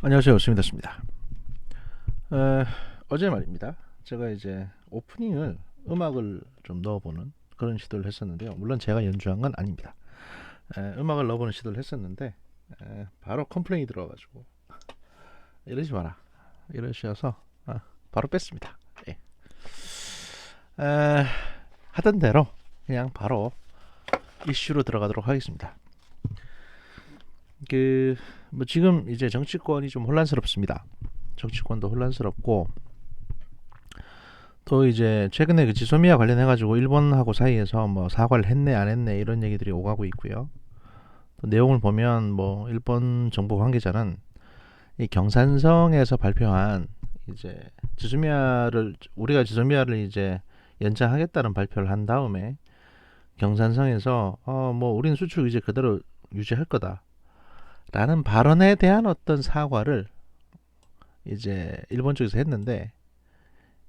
안녕하세요, 스미다스입니다. 어제 말입니다. 제가 이제 오프닝을 음악을 좀 넣어보는 그런 시도를 했었는데요. 물론 제가 연주한 건 아닙니다. 음악을 넣어보는 시도를 했었는데 바로 컴플레인이 들어와가지고 이러지 마라 이러셔서 바로 뺐습니다. 예. 에, 하던 대로 그냥 바로 이슈로 들어가도록 하겠습니다. 뭐 지금 이제 정치권이 좀 혼란스럽습니다. 정치권도 혼란스럽고 또 이제 최근에 그 지소미아 관련해 가지고 일본하고 사이에서 뭐 사과를 했네 안 했네 이런 얘기들이 오가고 있고요. 또 내용을 보면 뭐 일본 정부 관계자는 이 경산성에서 발표한 이제 지소미아를 우리가 지소미아를 이제 연장하겠다는 발표를 한 다음에 경산성에서 뭐 우리는 수출 규제 그대로 유지할 거다라는 발언에 대한 어떤 사과를 이제 일본 쪽에서 했는데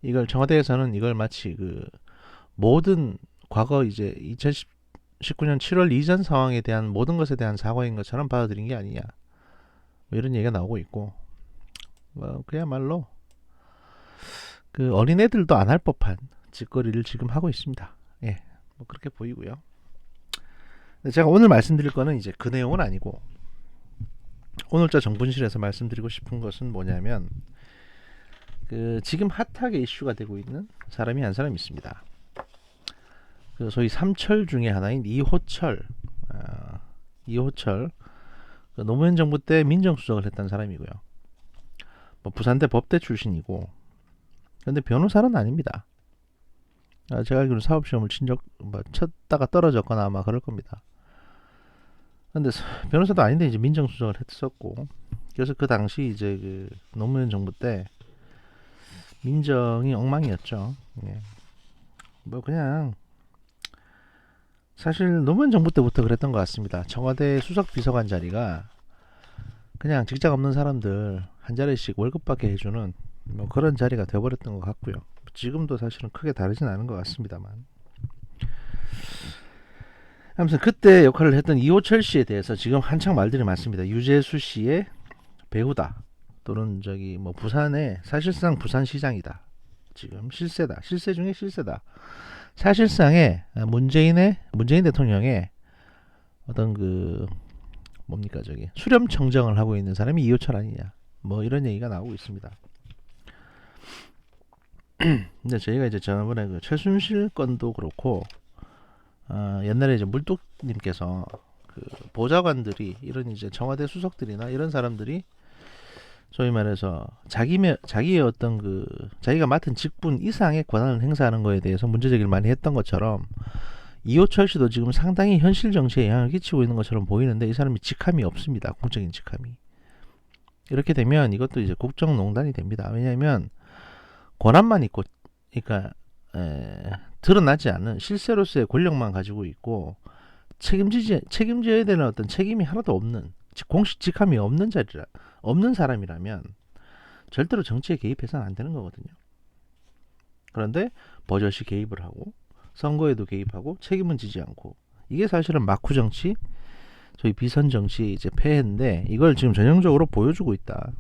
이걸 청와대에서는 이걸 마치 그 모든 과거 이제 2019년 7월 이전 상황에 대한 모든 것에 대한 사과인 것처럼 받아들인 게 아니냐 뭐 이런 얘기가 나오고 있고 뭐 그야말로 그 어린애들도 안 할 법한 짓거리를 지금 하고 있습니다. 예, 뭐 그렇게 보이고요. 제가 오늘 말씀드릴 거는 이제 그 내용은 아니고 오늘자 정분실에서 말씀드리고 싶은 것은 뭐냐면 그 지금 핫하게 이슈가 되고 있는 사람이 한 사람 있습니다. 그 소위 삼철 중에 하나인 이호철, 이호철 그 노무현 정부 때 민정수석을 했던 사람이고요. 뭐 부산대 법대 출신이고, 근데 변호사는 아닙니다. 제가 알기로 사법시험을 뭐 쳤다가 떨어졌거나 아마 그럴 겁니다. 근데 변호사도 아닌데 이제 민정수석을 했었고, 그래서 그 당시 이제 그 노무현 정부 때 민정이 엉망이었죠. 예. 뭐 그냥 사실 노무현 정부 때부터 그랬던 것 같습니다. 청와대 수석 비서관 자리가 그냥 직장 없는 사람들 한 자리씩 월급 받게 해주는 뭐 그런 자리가 되어버렸던 것 같고요. 지금도 사실은 크게 다르진 않은 것 같습니다만. 아무튼 그때 역할을 했던 이호철 씨에 대해서 지금 한창 말들이 많습니다. 유재수 씨의 배우다 또는 저기 뭐 부산의 사실상 부산시장이다. 지금 실세다. 실세 중에 실세다. 사실상의 문재인 대통령의 어떤 그 뭡니까 저기 수렴 청정을 하고 있는 사람이 이호철 아니냐. 뭐 이런 얘기가 나오고 있습니다. 근데 저희가 이제 지난번에 그 최순실 건도 그렇고 옛날에 이제 물뚝님께서 그 보좌관들이 이런 이제 청와대 수석들이나 이런 사람들이 소위 말해서 자기의 어떤 그 자기가 맡은 직분 이상의 권한을 행사하는 거에 대해서 문제제기를 많이 했던 것처럼 이호철 씨도 지금 상당히 현실 정치에 영향을 끼치고 있는 것처럼 보이는데 이 사람이 직함이 없습니다. 공적인 직함이. 이렇게 되면 이것도 이제 국정농단이 됩니다. 왜냐하면 권한만 있고, 그러니까 드러나지 않은 실세로서의 권력만 가지고 있고 책임져야 되는 어떤 책임이 하나도 없는 공식 직함이 없는 사람이라면 절대로 정치에 개입해서는 안 되는 거거든요. 그런데 버젓이 개입을 하고 선거에도 개입하고 책임은 지지 않고 이게 사실은 막후 정치, 저희 비선 정치 이제 폐해인데 이걸 지금 전형적으로 보여주고 있다.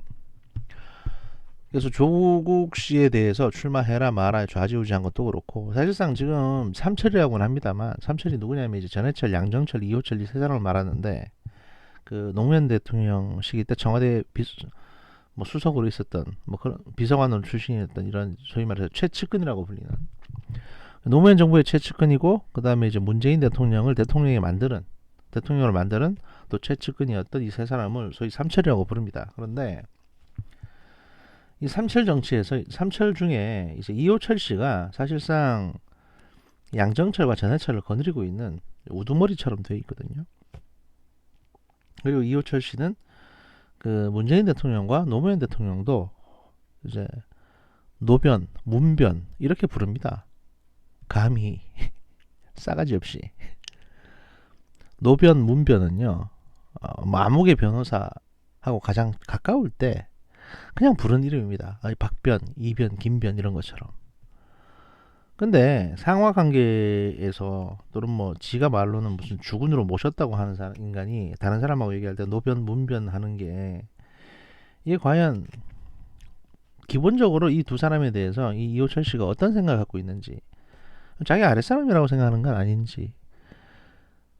그래서 조국 씨에 대해서 출마해라 마라 좌지우지한 것도 그렇고 사실상 지금 삼철이라고는 합니다만 삼철이 누구냐면 이제 전해철, 양정철, 이호철 이 세 사람을 말하는데 그 노무현 대통령 시기 때 청와대 뭐 수석으로 있었던 뭐 그런 비서관으로 출신이었던 이런 소위 말해서 최측근이라고 불리는 노무현 정부의 최측근이고 그 다음에 이제 문재인 대통령을 만드는 또 최측근이었던 이 세 사람을 소위 삼철이라고 부릅니다. 그런데 이 삼철 정치에서 삼철 중에 이제 이호철 씨가 사실상 양정철과 전해철을 거느리고 있는 우두머리처럼 되어 있거든요. 그리고 이호철 씨는 그 문재인 대통령과 노무현 대통령도 이제 노변, 문변 이렇게 부릅니다. 감히 싸가지 없이 노변, 문변은요 마목의 변호사하고 가장 가까울 때 그냥 부른 이름입니다. 박변, 이변, 김변 이런 것처럼. 근데 상하 관계에서 또는 뭐 지가 말로는 무슨 주군으로 모셨다고 하는 인간이 다른 사람하고 얘기할 때 노변, 문변 하는 게 이게 과연 기본적으로 이 두 사람에 대해서 이 이호철 씨가 어떤 생각을 갖고 있는지, 자기 아랫사람이라고 생각하는 건 아닌지,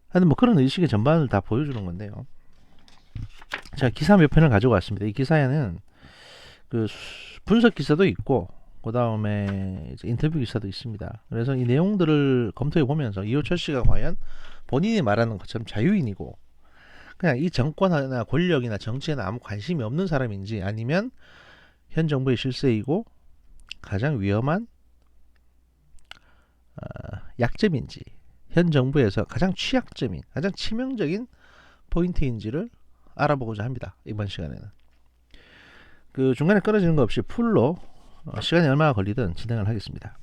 하여튼 뭐 그런 의식의 전반을 다 보여주는 건데요. 제가 기사 몇 편을 가지고 왔습니다. 이 기사에는 그 분석 기사도 있고 그 다음에 인터뷰 기사도 있습니다. 그래서 이 내용들을 검토해 보면서 이호철 씨가 과연 본인이 말하는 것처럼 자유인이고 그냥 이 정권이나 권력이나 정치에는 아무 관심이 없는 사람인지, 아니면 현 정부의 실세이고 가장 위험한 약점인지, 현 정부에서 가장 취약점인, 가장 치명적인 포인트인지를 알아보고자 합니다. 이번 시간에는 그 중간에 끊어지는 거 없이 풀로 시간이 얼마나 걸리든 진행을 하겠습니다.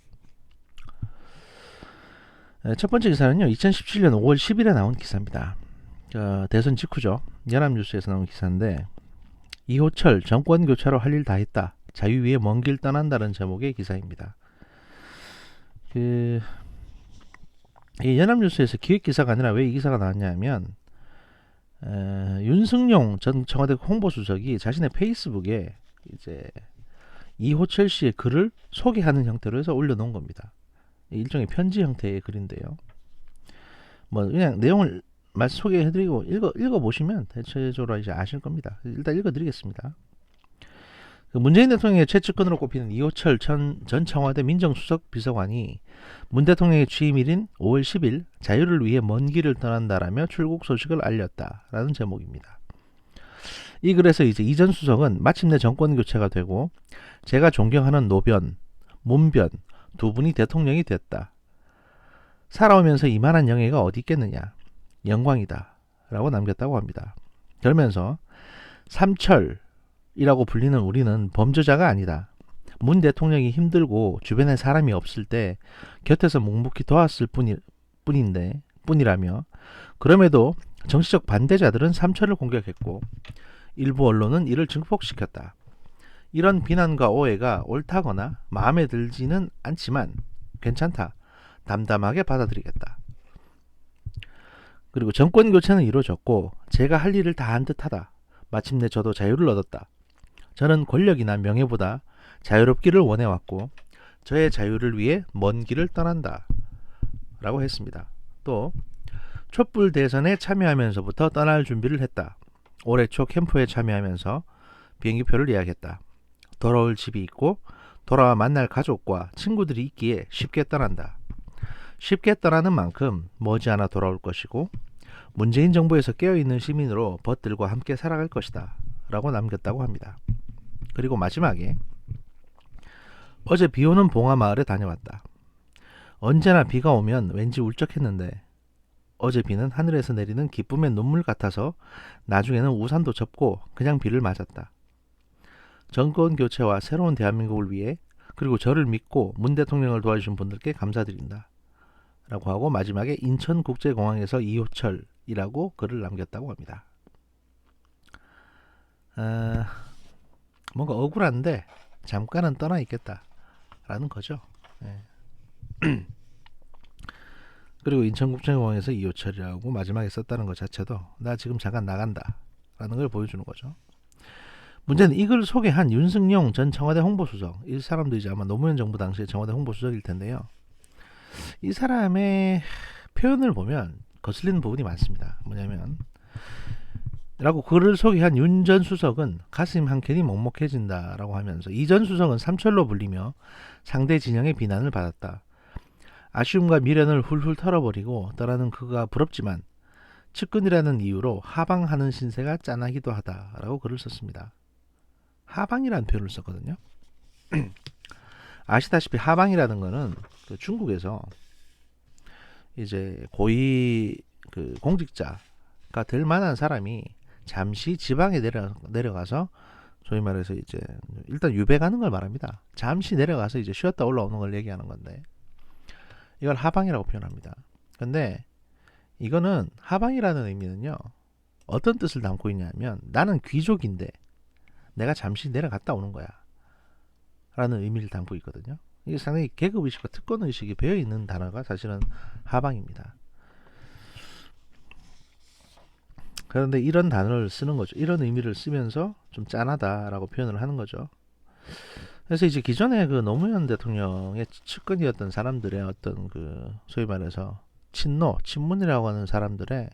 첫 번째 기사는요, 2017년 5월 10일에 나온 기사입니다. 대선 직후죠. 연합뉴스에서 나온 기사인데, 이호철 정권 교체로 할 일 다 했다, 자유 위에 먼 길 떠난다는 제목의 기사입니다. 이 연합뉴스에서 기획 기사가 아니라 왜 이 기사가 나왔냐면, 윤승용 전 청와대 홍보수석이 자신의 페이스북에 이제 이호철 씨의 글을 소개하는 형태로 해서 올려놓은 겁니다. 일종의 편지 형태의 글인데요. 뭐 그냥 내용을 소개해드리고 읽어보시면 대체적으로 이제 아실 겁니다. 일단 읽어드리겠습니다. 문재인 대통령의 최측근으로 꼽히는 이호철 전 청와대 민정수석 비서관이 문 대통령의 취임일인 5월 10일 자유를 위해 먼 길을 떠난다라며 출국 소식을 알렸다라는 제목입니다. 이 글에서 이제 이 전 수석은 마침내 정권 교체가 되고 제가 존경하는 노변, 문변 두 분이 대통령이 됐다. 살아오면서 이만한 영예가 어디 있겠느냐. 영광이다 라고 남겼다고 합니다. 그러면서 삼철이라고 불리는 우리는 범죄자가 아니다. 문 대통령이 힘들고 주변에 사람이 없을 때 곁에서 묵묵히 도왔을 뿐이라며, 그럼에도 정치적 반대자들은 삼철을 공격했고 일부 언론은 이를 증폭시켰다. 이런 비난과 오해가 옳다거나 마음에 들지는 않지만 괜찮다. 담담하게 받아들이겠다. 그리고 정권 교체는 이루어졌고 제가 할 일을 다 한 듯하다. 마침내 저도 자유를 얻었다. 저는 권력이나 명예보다 자유롭기를 원해왔고 저의 자유를 위해 먼 길을 떠난다 라고 했습니다. 또 촛불 대선에 참여하면서부터 떠날 준비를 했다. 올해 초 캠프에 참여하면서 비행기표를 예약했다. 돌아올 집이 있고 돌아와 만날 가족과 친구들이 있기에 쉽게 떠난다. 쉽게 떠나는 만큼 머지않아 돌아올 것이고 문재인 정부에서 깨어있는 시민으로 벗들과 함께 살아갈 것이다 라고 남겼다고 합니다. 그리고 마지막에 어제 비오는 봉화마을에 다녀왔다. 언제나 비가 오면 왠지 울적했는데 어제 비는 하늘에서 내리는 기쁨의 눈물 같아서 나중에는 우산도 접고 그냥 비를 맞았다. 정권 교체와 새로운 대한민국을 위해 그리고 저를 믿고 문 대통령을 도와주신 분들께 감사드린다 라고 하고 마지막에 인천국제공항에서 이호철이라고 글을 남겼다고 합니다. 뭔가 억울한데 잠깐은 떠나 있겠다 라는 거죠. 네. 그리고 인천국제공항에서 이호철이라고 마지막에 썼다는 것 자체도 나 지금 잠깐 나간다 라는 걸 보여주는 거죠. 문제는 이 글을 소개한 윤승용 전 청와대 홍보수석, 이 사람도 이제 아마 노무현 정부 당시에 청와대 홍보수석일 텐데요. 이 사람의 표현을 보면 거슬리는 부분이 많습니다. 뭐냐면 라고 글을 소개한 윤 전 수석은 가슴 한켠이 먹먹해진다 라고 하면서 이 전 수석은 삼철로 불리며 상대 진영의 비난을 받았다. 아쉬움과 미련을 훌훌 털어버리고 떠나는 그가 부럽지만 측근이라는 이유로 하방하는 신세가 짠하기도 하다 라고 글을 썼습니다. 하방이라는 표현을 썼거든요. 아시다시피 하방이라는 거는 그 중국에서 이제 고위 그 공직자가 될 만한 사람이 잠시 지방에 내려가서 소위 말해서 이제 일단 유배가는 걸 말합니다. 잠시 내려가서 이제 쉬었다 올라오는 걸 얘기하는 건데 이걸 하방이라고 표현합니다. 근데 이거는 하방이라는 의미는요, 어떤 뜻을 담고 있냐면 나는 귀족인데 내가 잠시 내려갔다 오는 거야 라는 의미를 담고 있거든요. 이게 상당히 계급의식과 특권의식이 배어있는 단어가 사실은 하방입니다. 그런데 이런 단어를 쓰는 거죠. 이런 의미를 쓰면서 좀 짠하다라고 표현을 하는 거죠. 그래서 이제 기존에 그 노무현 대통령의 측근이었던 사람들의 어떤 그 소위 말해서 친문이라고 하는 사람들의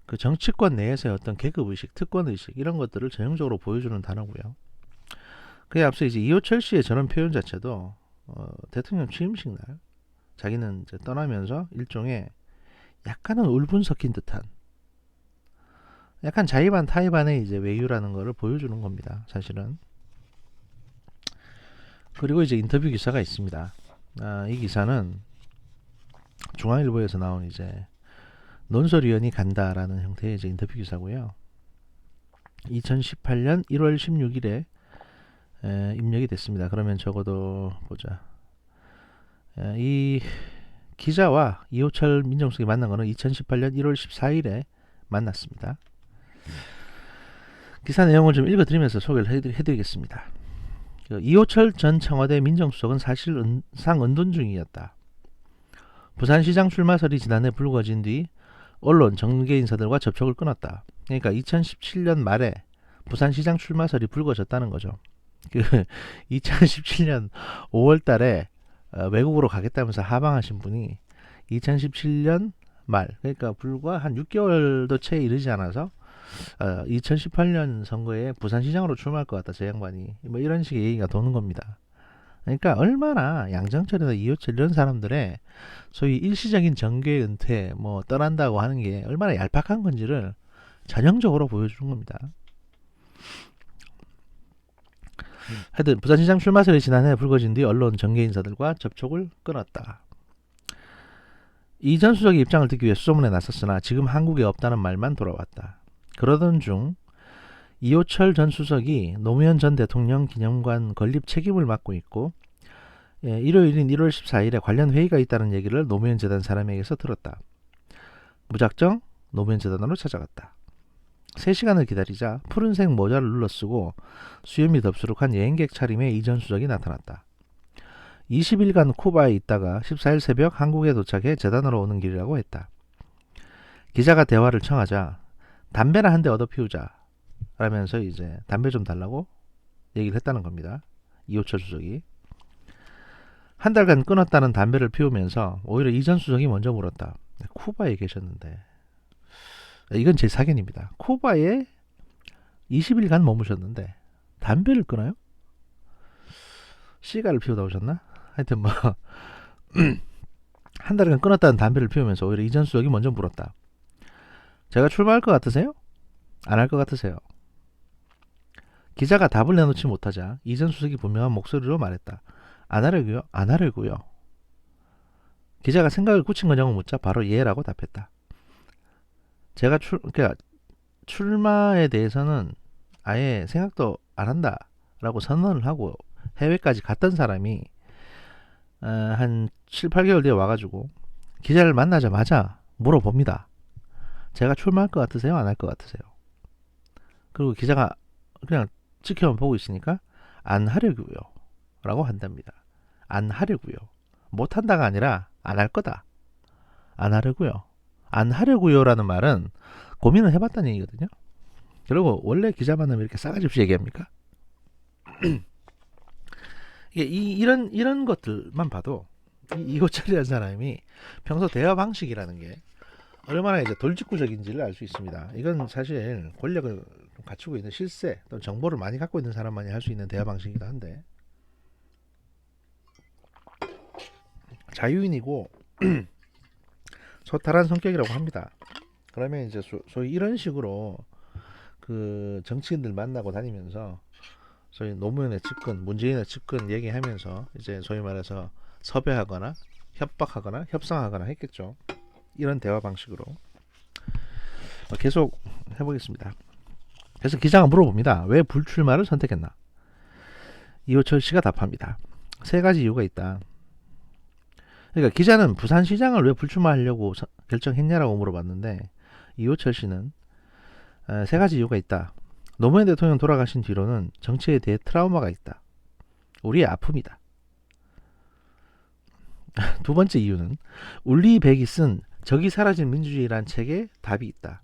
그 정치권 내에서의 어떤 계급의식, 특권의식 이런 것들을 전형적으로 보여주는 단어고요. 그에 앞서 이제 이호철 씨의 저런 표현 자체도 대통령 취임식 날 자기는 이제 떠나면서 일종의 약간은 울분 섞인 듯한 약간 자의반 타의반의 이제 외유라는 것을 보여주는 겁니다. 사실은. 그리고 이제 인터뷰 기사가 있습니다. 이 기사는 중앙일보에서 나온 이제 논설위원이 간다라는 형태의 이제 인터뷰 기사고요. 2018년 1월 16일에 입력이 됐습니다. 그러면 적어도 보자. 이 기자와 이호철 민정수석이 만난 거는 2018년 1월 14일에 만났습니다. 기사 내용을 좀 읽어드리면서 소개를 해드리겠습니다. 이호철 전 청와대 민정수석은 사실상 은둔 중이었다. 부산시장 출마설이 지난해 불거진 뒤 언론, 정계 인사들과 접촉을 끊었다. 그러니까 2017년 말에 부산시장 출마설이 불거졌다는 거죠. 2017년 5월달에 외국으로 가겠다면서 하방하신 분이 2017년 말, 그러니까 불과 한 6개월도 채 이르지 않아서 2018년 선거에 부산시장으로 출마할 것 같다, 저 양반이. 뭐 이런 식의 얘기가 도는 겁니다. 그러니까 얼마나 양정철이나 이호철 이런 사람들의 소위 일시적인 정계 은퇴, 뭐 떠난다고 하는 게 얼마나 얄팍한 건지를 전형적으로 보여주는 겁니다. 하여튼 부산시장 출마설이 지난해 불거진 뒤 언론 정계 인사들과 접촉을 끊었다. 이 전 수석의 입장을 듣기 위해 수소문에 나섰으나 지금 한국에 없다는 말만 돌아왔다. 그러던 중 이호철 전 수석이 노무현 전 대통령 기념관 건립 책임을 맡고 있고 일요일인 1월 14일에 관련 회의가 있다는 얘기를 노무현 재단 사람에게서 들었다. 무작정 노무현 재단으로 찾아갔다. 3시간을 기다리자 푸른색 모자를 눌러쓰고 수염이 덥수룩한 여행객 차림의 이 전 수석이 나타났다. 20일간 쿠바에 있다가 14일 새벽 한국에 도착해 재단으로 오는 길이라고 했다. 기자가 대화를 청하자 담배나 한 대 얻어 피우자 라면서 이제 담배 좀 달라고 얘기를 했다는 겁니다. 이호철 수석이. 한 달간 끊었다는 담배를 피우면서 오히려 이 전 수석이 먼저 물었다. 쿠바에 계셨는데. 이건 제 사견입니다. 쿠바에 20일간 머무셨는데 담배를 끊어요? 시가를 피우다 오셨나? 하여튼 뭐 한 달간 끊었다는 담배를 피우면서 오히려 이 전 수석이 먼저 물었다. 제가 출마할 것 같으세요? 안 할 것 같으세요? 기자가 답을 내놓지 못하자 이 전 수석이 분명한 목소리로 말했다. 안 하려고요? 안 하려고요. 기자가 생각을 굳힌 거냐고 묻자 바로 예라고 답했다. 제가 그러니까 출마에 대해서는 아예 생각도 안 한다라고 선언을 하고 해외까지 갔던 사람이 한 7, 8개월 뒤에 와가지고 기자를 만나자마자 물어봅니다. 제가 출마할 것 같으세요? 안 할 것 같으세요? 그리고 기자가 그냥 지켜만 보고 있으니까 안 하려고요 라고 한답니다. 안 하려고요. 못한다가 아니라 안 할 거다. 안 하려고요. 안 하려고요 라는 말은 고민을 해봤다는 얘기거든요. 그리고 원래 기자 만나면 이렇게 싸가지 없이 얘기합니까? 이런 것들만 봐도 이호철이라는 사람이 평소 대화 방식이라는 게 얼마나 이제 돌직구적인지를 알 수 있습니다. 이건 사실 권력을 갖추고 있는 실세 또는 정보를 많이 갖고 있는 사람만이 할 수 있는 대화 방식이긴 한데 자유인이고 소탈한 성격이라고 합니다. 그러면 이제 소위 이런 식으로 그 정치인들 만나고 다니면서 소위 노무현의 측근, 문재인의 측근 얘기하면서 이제 소위 말해서 섭외하거나 협박하거나 협상하거나 했겠죠. 이런 대화 방식으로 계속 해보겠습니다. 그래서 기자가 물어봅니다. 왜 불출마를 선택했나? 이호철 씨가 답합니다. 3가지 이유가 있다. 그러니까 기자는 부산시장을 왜 불출마하려고 결정했냐라고 물어봤는데 이호철 씨는 3가지 이유가 있다. 노무현 대통령 돌아가신 뒤로는 정치에 대해 트라우마가 있다. 우리의 아픔이다. 2번째 이유는 울리 백이 쓴 적이 사라진 민주주의란 책에 답이 있다.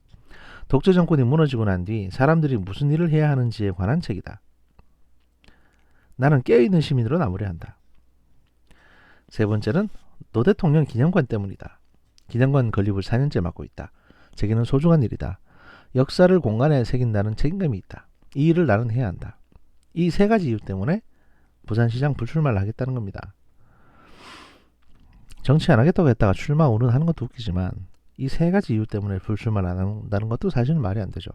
독재 정권이 무너지고 난 뒤 사람들이 무슨 일을 해야 하는지에 관한 책이다. 나는 깨어있는 시민으로 마무리한다. 세 번째는 노 대통령 기념관 때문이다. 기념관 건립을 4년째 맡고 있다. 제게는 소중한 일이다. 역사를 공간에 새긴다는 책임감이 있다. 이 일을 나는 해야 한다. 이 세 가지 이유 때문에 부산시장 불출마를 하겠다는 겁니다. 정치 안 하겠다고 했다가 출마 운운하는 것도 웃기지만 이 세 가지 이유 때문에 불출마를 안 한다는 것도 사실은 말이 안 되죠.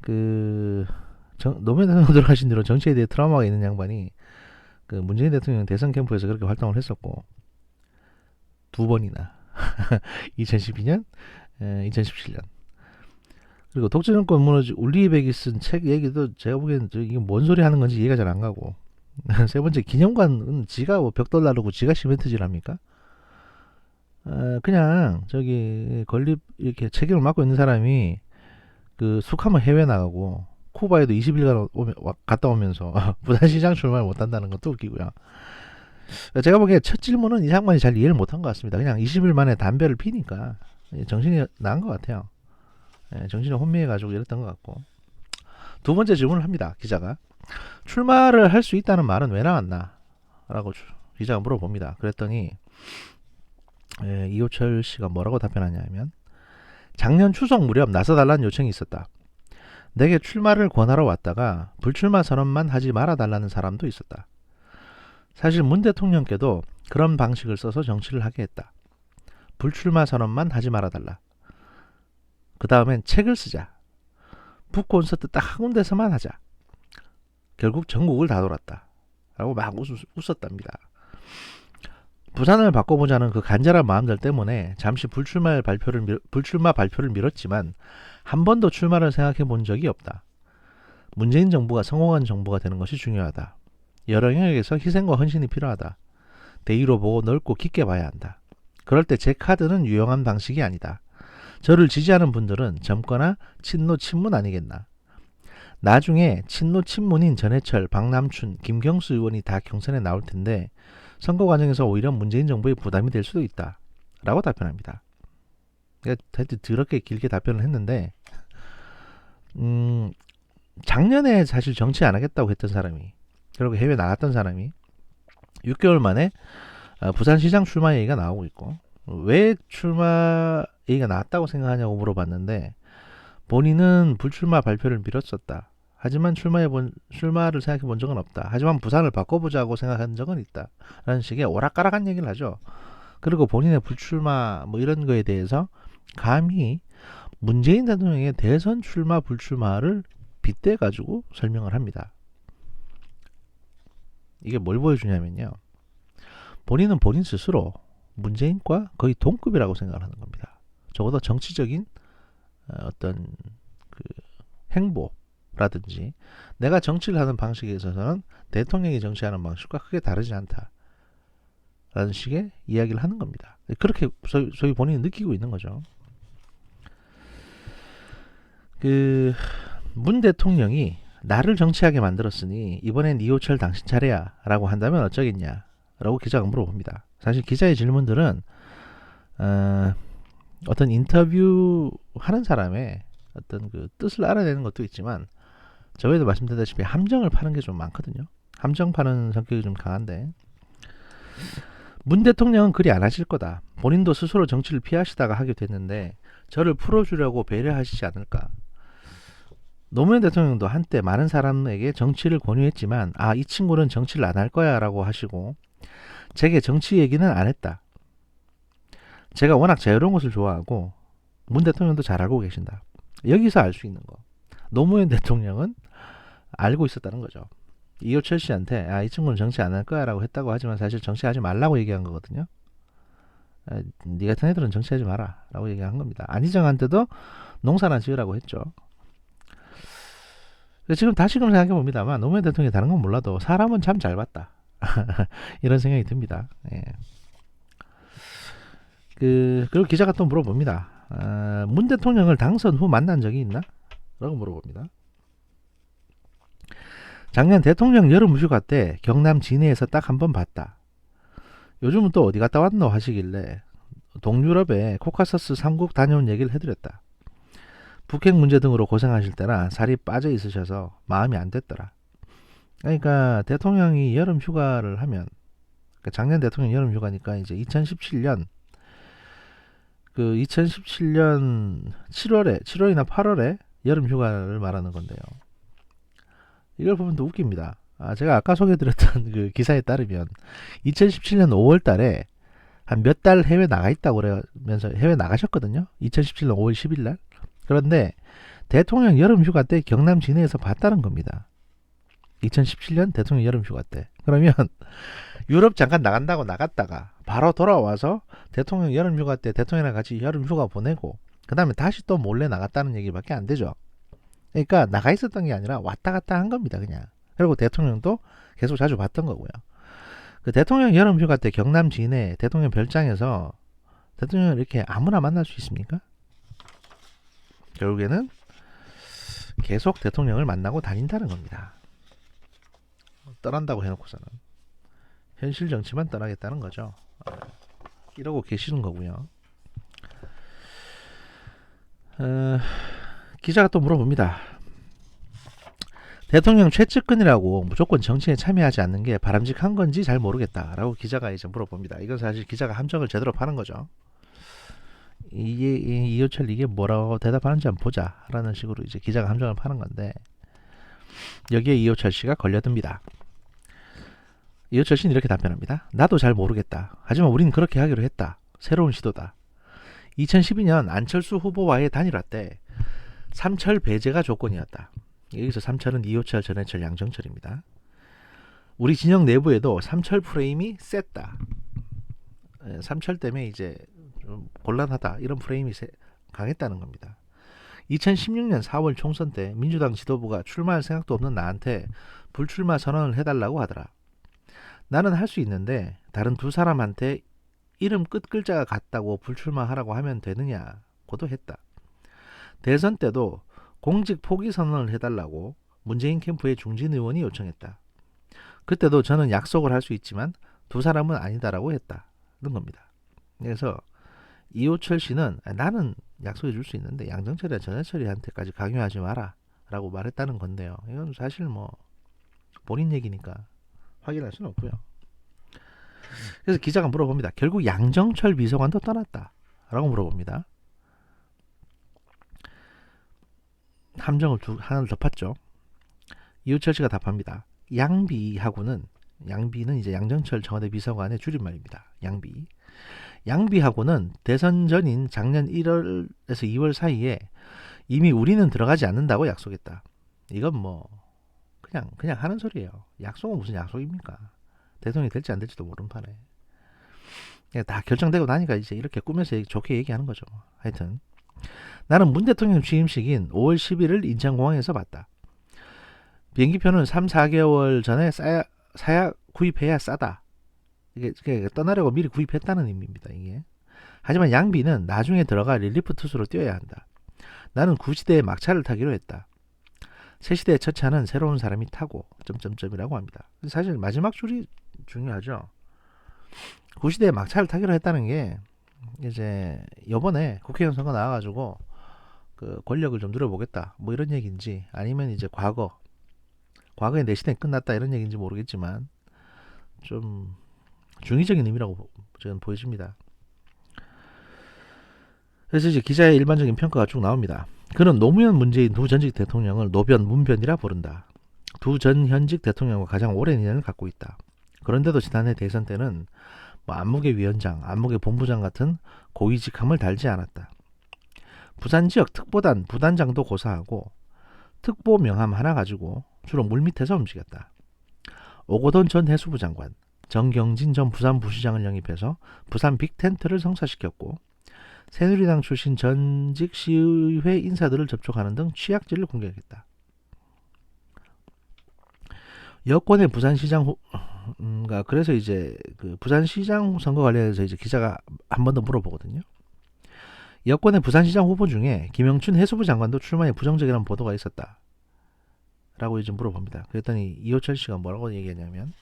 노무현 대통령 돌아가신 뒤로 정치에 대해 트라우마가 있는 양반이 문재인 대통령 대선 캠프에서 그렇게 활동을 했었고 2번이나 2012년, 2017년. 그리고 독재 정권 무너지 울리베기 쓴 책 얘기도 제가 보기에는 이게 뭔 소리 하는 건지 이해가 잘 안 가고 세 번째 기념관은 지가 뭐 벽돌 나르고 지가 시멘트질 합니까? 그냥 건립 이렇게 책임을 맡고 있는 사람이 숙하면 해외 나가고 쿠바에도 20일간 갔다 오면서 부산시장 출마를 못한다는 것도 웃기고요. 제가 보기에 첫 질문은 이 장관이 잘 이해를 못한 것 같습니다. 그냥 20일 만에 담배를 피니까 정신이 나간 것 같아요. 정신이 혼미해가지고 이랬던 것 같고. 두 번째 질문을 합니다. 기자가 출마를 할 수 있다는 말은 왜 나왔나? 라고 기자가 물어봅니다. 그랬더니 이호철 씨가 뭐라고 답변하냐면 작년 추석 무렵 나서달라는 요청이 있었다. 내게 출마를 권하러 왔다가 불출마 선언만 하지 말아달라는 사람도 있었다. 사실 문 대통령께도 그런 방식을 써서 정치를 하게 했다. 불출마 선언만 하지 말아달라. 그 다음엔 책을 쓰자. 북콘서트 딱 한 군데서만 하자. 결국 전국을 다 돌았다. 라고 막 웃었답니다. 부산을 바꿔보자는 그 간절한 마음들 때문에 잠시 불출마 발표를 미뤘지만 한 번도 출마를 생각해 본 적이 없다. 문재인 정부가 성공한 정부가 되는 것이 중요하다. 여러 영역에서 희생과 헌신이 필요하다. 대의로 보고 넓고 깊게 봐야 한다. 그럴 때 제 카드는 유용한 방식이 아니다. 저를 지지하는 분들은 젊거나 친노 친문 아니겠나. 나중에 친노 친문인 전해철, 박남춘, 김경수 의원이 다 경선에 나올 텐데 선거 과정에서 오히려 문재인 정부의 부담이 될 수도 있다. 라고 답변합니다. 하여튼 더럽게 길게 답변을 했는데 작년에 사실 정치 안 하겠다고 했던 사람이 그리고 해외 나갔던 사람이 6개월 만에 부산시장 출마 얘기가 나오고 있고 왜 출마 얘기가 나왔다고 생각하냐고 물어봤는데 본인은 불출마 발표를 미뤘었다. 하지만 출마를 생각해 본 적은 없다. 하지만 부산을 바꿔보자고 생각한 적은 있다. 라는 식의 오락가락한 얘기를 하죠. 그리고 본인의 불출마 이런 거에 대해서 감히 문재인 대통령의 대선 출마 불출마를 빗대가지고 설명을 합니다. 이게 뭘 보여주냐면요. 본인은 본인 스스로 문재인과 거의 동급이라고 생각을 하는 겁니다. 적어도 정치적인 어떤 행보라든지 내가 정치를 하는 방식에 있어서는 대통령이 정치하는 방식과 크게 다르지 않다. 라는 식의 이야기를 하는 겁니다. 그렇게 소위 본인이 느끼고 있는 거죠. 문 대통령이 나를 정치하게 만들었으니 이번엔 이호철 당신 차례야 라고 한다면 어쩌겠냐 라고 기자가 물어봅니다. 사실 기자의 질문들은 어떤 인터뷰 하는 사람의 어떤 뜻을 알아내는 것도 있지만 저에도 말씀드렸다시피 함정을 파는 게 좀 많거든요. 함정 파는 성격이 좀 강한데 문 대통령은 그리 안 하실 거다. 본인도 스스로 정치를 피하시다가 하게 됐는데 저를 풀어주려고 배려하시지 않을까. 노무현 대통령도 한때 많은 사람에게 정치를 권유했지만 이 친구는 정치를 안 할 거야 라고 하시고 제게 정치 얘기는 안 했다. 제가 워낙 자유로운 것을 좋아하고 문 대통령도 잘 알고 계신다. 여기서 알 수 있는 거. 노무현 대통령은 알고 있었다는 거죠. 이호철 씨한테 이 친구는 정치 안 할 거야 라고 했다고 하지만 사실 정치하지 말라고 얘기한 거거든요. 니 같은 애들은 정치하지 마라 라고 얘기한 겁니다. 안희정한테도 농사나 지으라고 했죠. 지금 다시금 생각해 봅니다만 노무현 대통령이 다른 건 몰라도 사람은 참 잘 봤다. 이런 생각이 듭니다. 예. 그리고 기자가 또 물어봅니다. 문 대통령을 당선 후 만난 적이 있나? 라고 물어봅니다. 작년 대통령 여름 휴가 때 경남 진해에서 딱 한 번 봤다. 요즘은 또 어디 갔다 왔노 하시길래 동유럽에 코카서스 3국 다녀온 얘기를 해드렸다. 북핵 문제 등으로 고생하실 때나 살이 빠져 있으셔서 마음이 안 됐더라. 그러니까 대통령이 여름 휴가를 하면, 그러니까 작년 대통령 여름 휴가니까 이제 2017년 7월이나 8월에 여름 휴가를 말하는 건데요. 이걸 보면 또 웃깁니다. 제가 아까 소개드렸던 그 기사에 따르면 2017년 5월 달에 한 몇 달 해외 나가 있다고 그러면서 해외 나가셨거든요. 2017년 5월 10일 날. 그런데 대통령 여름 휴가 때 경남 진해에서 봤다는 겁니다. 2017년 대통령 여름 휴가 때. 그러면 유럽 잠깐 나간다고 나갔다가 바로 돌아와서 대통령 여름 휴가 때 대통령이랑 같이 여름 휴가 보내고 그 다음에 다시 또 몰래 나갔다는 얘기밖에 안 되죠. 그러니까 나가 있었던 게 아니라 왔다 갔다 한 겁니다, 그냥. 그리고 대통령도 계속 자주 봤던 거고요. 그 대통령 여름 휴가 때 경남 진해 대통령 별장에서 대통령을 이렇게 아무나 만날 수 있습니까? 결국에는 계속 대통령을 만나고 다닌다는 겁니다. 떠난다고 해놓고서는 현실 정치만 떠나겠다는 거죠. 이러고 계시는 거고요. 기자가 또 물어봅니다. 대통령 최측근이라고 무조건 정치에 참여하지 않는 게 바람직한 건지 잘 모르겠다라고 기자가 이제 물어봅니다. 이건 사실 기자가 함정을 제대로 파는 거죠. 이호철 이게 뭐라고 대답하는지 한번 보자라는 식으로 이제 기자가 함정을 파는 건데, 여기에 이호철 씨가 걸려듭니다. 이호철 씨는 이렇게 답변합니다. 나도 잘 모르겠다. 하지만 우린 그렇게 하기로 했다. 새로운 시도다. 2012년 안철수 후보와의 단일화 때 삼철 배제가 조건이었다. 여기서 삼철은 이호철, 전해철, 양정철입니다. 우리 진영 내부에도 삼철 프레임이 셌다. 삼철 때문에 이제 좀 곤란하다, 이런 프레임이 강했다는 겁니다. 2016년 4월 총선 때 민주당 지도부가 출마할 생각도 없는 나한테 불출마 선언을 해달라고 하더라. 나는 할 수 있는데 다른 두 사람한테 이름 끝 글자가 같다고 불출마하라고 하면 되느냐고도 했다. 대선 때도 공직 포기 선언을 해달라고 문재인 캠프의 중진 의원이 요청했다. 그때도 저는 약속을 할 수 있지만 두 사람은 아니다라고 했다는 겁니다. 그래서 이호철 씨는 나는 약속해 줄 수 있는데 양정철이나 전해철이한테까지 강요하지 마라 라고 말했다는 건데요. 이건 사실 뭐 본인 얘기니까 확인할 수는 없고요. 그래서 기자가 물어봅니다. 결국 양정철 비서관도 떠났다 라고 물어봅니다. 함정을 하나를 더 팠죠. 이호철 씨가 답합니다. 양비는 이제 양정철 청와대 비서관의 줄임말입니다. 양비하고는 대선 전인 작년 1월에서 2월 사이에 이미 우리는 들어가지 않는다고 약속했다. 이건 뭐 그냥 하는 소리예요. 약속은 무슨 약속입니까? 대통령이 될지 안 될지도 모르는 판에. 다 결정되고 나니까 이제 이렇게 꾸며서 좋게 얘기하는 거죠. 하여튼 나는 문 대통령 취임식인 5월 11일 인천공항에서 봤다. 비행기표는 3, 4개월 전에 사야 구입해야 싸다. 이게 떠나려고 미리 구입했다는 의미입니다. 이게. 하지만 양비는 나중에 들어가 릴리프 투수로 뛰어야 한다. 나는 구시대의 막차를 타기로 했다. 새 시대의 첫 차는 새로운 사람이 타고 점점점이라고 합니다. 사실 마지막 줄이 중요하죠. 구시대의 막차를 타기로 했다는 게 이제 이번에 국회의원 선거 나와가지고 그 권력을 좀 누려보겠다 뭐 이런 얘기인지, 아니면 이제 과거에 내 시대는 끝났다 이런 얘기인지 모르겠지만 좀 중의적인 의미라고 저는 보여집니다. 그래서 이제 기자의 일반적인 평가가 쭉 나옵니다. 그는 노무현, 문재인 두 전직 대통령을 노변, 문변이라 부른다. 두 전 현직 대통령과 가장 오랜 인연을 갖고 있다. 그런데도 지난해 대선 때는 안목의 위원장, 안목의 본부장 같은 고위직함을 달지 않았다. 부산지역 특보단 부단장도 고사하고 특보 명함 하나 가지고 주로 물밑에서 움직였다. 오고돈 전 해수부 장관, 정경진 전 부산부시장을 영입해서 부산 빅텐트를 성사시켰고, 새누리당 출신 전직 시의회 인사들을 접촉하는 등 취약질을 공격했다. 여권의 부산시장 그래서 이제 그 부산시장 선거 관련해서 이제 기자가 한 번 더 물어보거든요. 여권의 부산시장 후보 중에 김영춘 해수부 장관도 출마에 부정적이라는 보도가 있었다 라고 이제 물어봅니다. 그랬더니 이호철 씨가 뭐라고 얘기했냐면,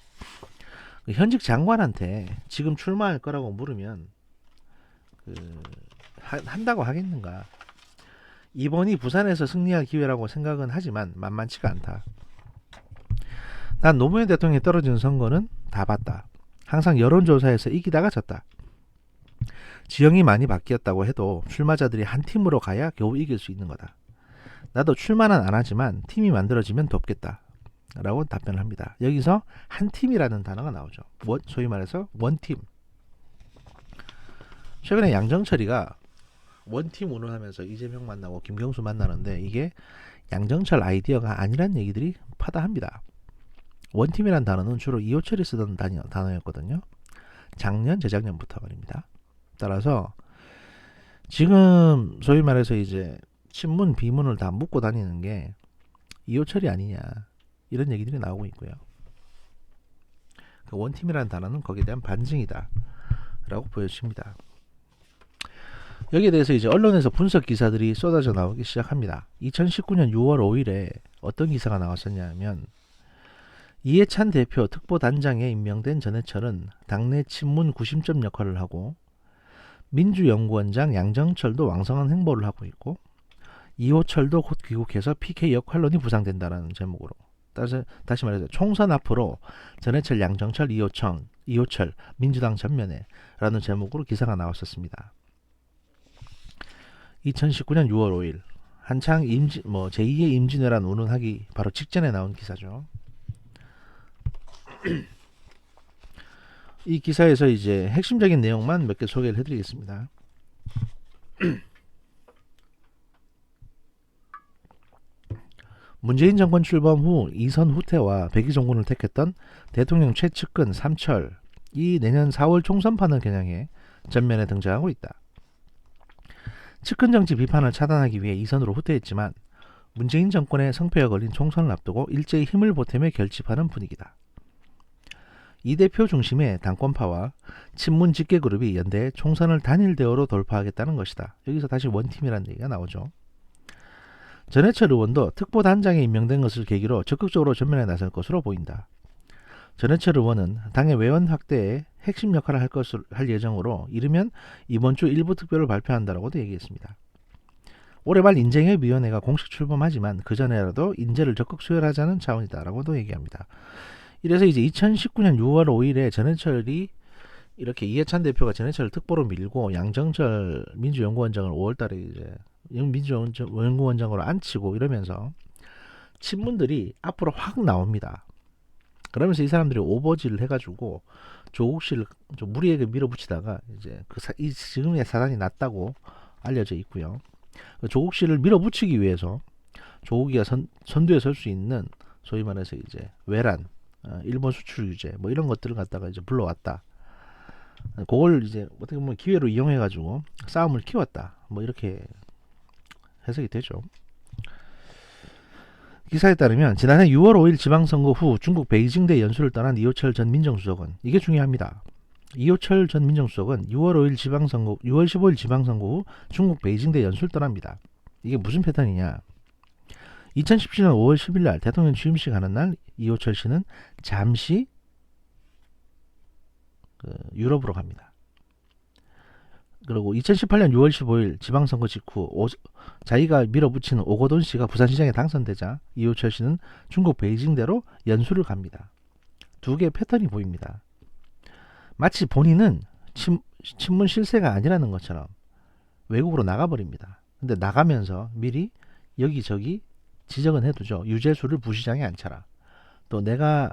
현직 장관한테 지금 출마할 거라고 물으면 한다고 하겠는가. 이번이 부산에서 승리할 기회라고 생각은 하지만 만만치가 않다. 난 노무현 대통령이 떨어진 선거는 다 봤다. 항상 여론조사에서 이기다가 졌다. 지형이 많이 바뀌었다고 해도 출마자들이 한 팀으로 가야 겨우 이길 수 있는 거다. 나도 출마는 안 하지만 팀이 만들어지면 돕겠다. 라고 답변을 합니다. 여기서 한 팀이라는 단어가 나오죠. 소위 말해서 원팀. 최근에 양정철이가 원팀 운운하면서 이재명 만나고 김경수 만나는데 이게 양정철 아이디어가 아니란 얘기들이 파다합니다. 원팀이란 단어는 주로 이호철이 쓰던 단어였거든요. 작년, 재작년부터 말입니다. 따라서 지금 소위 말해서 이제 친문, 비문을 다 묶고 다니는 게 이호철이 아니냐 이런 얘기들이 나오고 있고요. 그 원팀이라는 단어는 거기에 대한 반증이다 라고 보여집니다. 여기에 대해서 이제 언론에서 분석 기사들이 쏟아져 나오기 시작합니다. 2019년 6월 5일에 어떤 기사가 나왔었냐면 이해찬 대표 특보단장에 임명된 전해철은 당내 친문 구심점 역할을 하고 민주연구원장 양정철도 왕성한 행보를 하고 있고 이호철도 곧 귀국해서 PK 역할론이 부상된다라는 제목으로 다시 말해서 총선 앞으로 전해철, 양정철, 이호철 민주당 전면에 라는 제목으로 기사가 나왔었습니다. 2019년 6월 5일 한창 제2의 임진왜란 운운하기 바로 직전에 나온 기사죠. 이 기사에서 이제 핵심적인 내용만 몇 개 소개를 해드리겠습니다. 문재인 정권 출범 후 이선 후퇴와 백의 정권을 택했던 대통령 최측근 삼철이 내년 4월 총선판을 겨냥해 전면에 등장하고 있다. 측근 정치 비판을 차단하기 위해 이선으로 후퇴했지만 문재인 정권의 성패가 걸린 총선을 앞두고 일제히 힘을 보태며 결집하는 분위기다. 이 대표 중심의 당권파와 친문 직계그룹이 연대해 총선을 단일 대우로 돌파하겠다는 것이다. 여기서 다시 원팀이라는 얘기가 나오죠. 전해철 의원도 특보단장에 임명된 것을 계기로 적극적으로 전면에 나설 것으로 보인다. 전해철 의원은 당의 외연 확대에 핵심 역할을 할 예정으로 이르면 이번 주 일부 특별을 발표한다라고도 얘기했습니다. 올해 말 인재협의위원회가 공식 출범하지만 그 전에라도 인재를 적극 수혈하자는 차원이다라고도 얘기합니다. 이래서 이제 2019년 6월 5일에 전해철이 이렇게 이해찬 대표가 전해철을 특보로 밀고 양정철 민주연구원장을 5월달에 이제 민주연구원장으로 앉히고 이러면서 친문들이 앞으로 확 나옵니다. 그러면서 이 사람들이 오버질을 해가지고 조국 씨를 좀 무리하게 밀어붙이다가 이제 이 지금의 사단이 났다고 알려져 있고요. 조국 씨를 밀어붙이기 위해서 조국이가 선두에 설 수 있는 소위 말해서 이제 외란, 일본 수출 규제 뭐 이런 것들을 갖다가 이제 불러왔다. 그걸 이제 어떻게 보면 기회로 이용해가지고 싸움을 키웠다. 뭐 이렇게 해석이 되죠. 기사에 따르면 지난해 6월 5일 지방선거 후 중국 베이징대 연수를 떠난 이호철 전 민정수석은 이게 중요합니다. 이호철 전 민정수석은 6월 15일 지방선거 후 중국 베이징대 연수를 떠납니다. 이게 무슨 패턴이냐? 2017년 5월 10일 날 대통령 취임식 하는 날 이호철 씨는 잠시 유럽으로 갑니다. 그리고 2018년 6월 15일 지방선거 직후 자기가 밀어붙이는 오거돈 씨가 부산시장에 당선되자 이호철 씨는 중국 베이징대로 연수를 갑니다. 두 개의 패턴이 보입니다. 마치 본인은 친문 실세가 아니라는 것처럼 외국으로 나가버립니다. 근데 나가면서 미리 여기저기 지적은 해두죠. 유재수를 부시장에 앉혀라. 또 내가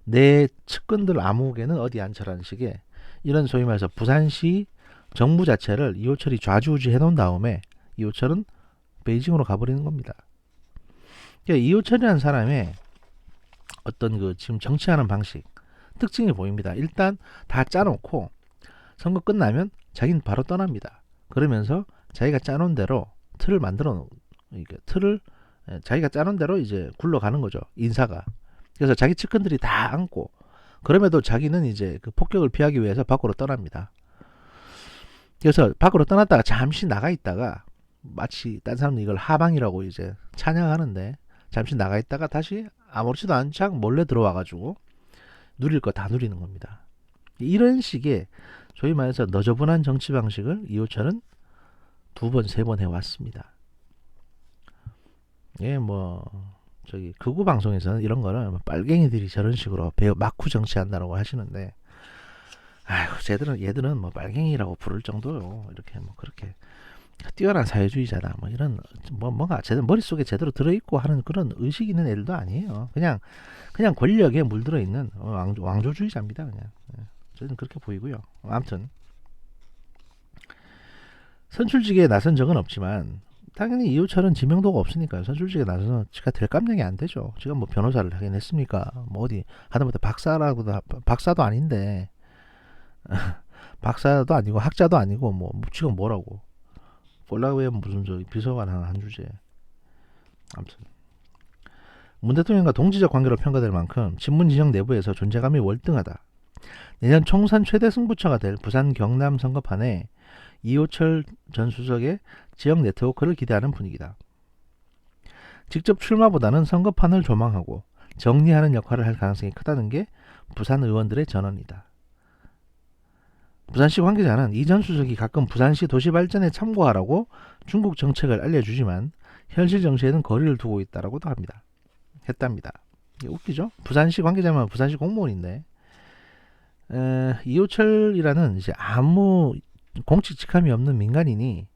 내 측근들 암흑에는 어디 앉혀라는 식의 이런 소위 말해서 부산시 정부 자체를 이호철이 좌지우지 해놓은 다음에 이호철은 베이징으로 가버리는 겁니다. 그러니까 이호철이라는 사람의 어떤 그 지금 정치하는 방식 특징이 보입니다. 일단 다 짜놓고 선거 끝나면 자기는 바로 떠납니다. 그러면서 자기가 짜놓은 대로 틀을 만들어 자기가 짜놓은 대로 이제 굴러가는 거죠. 인사가. 그래서 자기 측근들이 다 앉고 그럼에도 자기는 이제 그 폭격을 피하기 위해서 밖으로 떠납니다. 그래서 밖으로 떠났다가 잠시 나가 있다가 마치 딴 사람들이 이걸 하방이라고 이제 찬양하는데 잠시 나가 있다가 다시 아무렇지도 않은 척 몰래 들어와가지고 누릴 거 다 누리는 겁니다. 이런 식의 소위 말해서 너저분한 정치 방식을 이호철은 2번, 3번 해왔습니다. 예, 뭐 저기 극우 방송에서는 이런 거를 뭐 빨갱이들이 저런 식으로 배우 막후 정치한다라고 하시는데, 아휴, 쟤들은 얘들은 뭐 빨갱이라고 부를 정도요. 이렇게 뭐 그렇게 뛰어난 사회주의자다 뭐 이런 뭐 뭔가 제대로 머릿속에 제대로 들어있고 하는 그런 의식 있는 애들도 아니에요. 그냥 권력에 물들어 있는 왕조주의자입니다. 그냥. 예, 저는 그렇게 보이고요. 아무튼 선출직에 나선 적은 없지만 당연히 이호철은 지명도가 없으니까 선출직에 나서서 지가 될 깜냥이 안 되죠. 지가 뭐 변호사를 하긴 했습니까? 뭐 어디 하다못해 박사도 아닌데 박사도 아니고 학자도 아니고 뭐 지금 뭐라고 볼라고에 무슨 저 비서관 한 주제. 아무튼 문 대통령과 동지적 관계로 평가될 만큼 친문 진영 내부에서 존재감이 월등하다. 내년 총선 최대 승부처가 될 부산 경남 선거판에 이호철 전 수석의 지역 네트워크를 기대하는 분위기다. 직접 출마보다는 선거판을 조망하고 정리하는 역할을 할 가능성이 크다는 게 부산 의원들의 전언이다. 부산시 관계자는 이 전 수석이 가끔 부산시 도시발전에 참고하라고 중국 정책을 알려주지만 현실 정치에는 거리를 두고 있다라고도 했답니다. 이게 웃기죠? 부산시 관계자면 부산시 공무원인데 이호철이라는 이제 아무 공직 직함이 없는 민간인이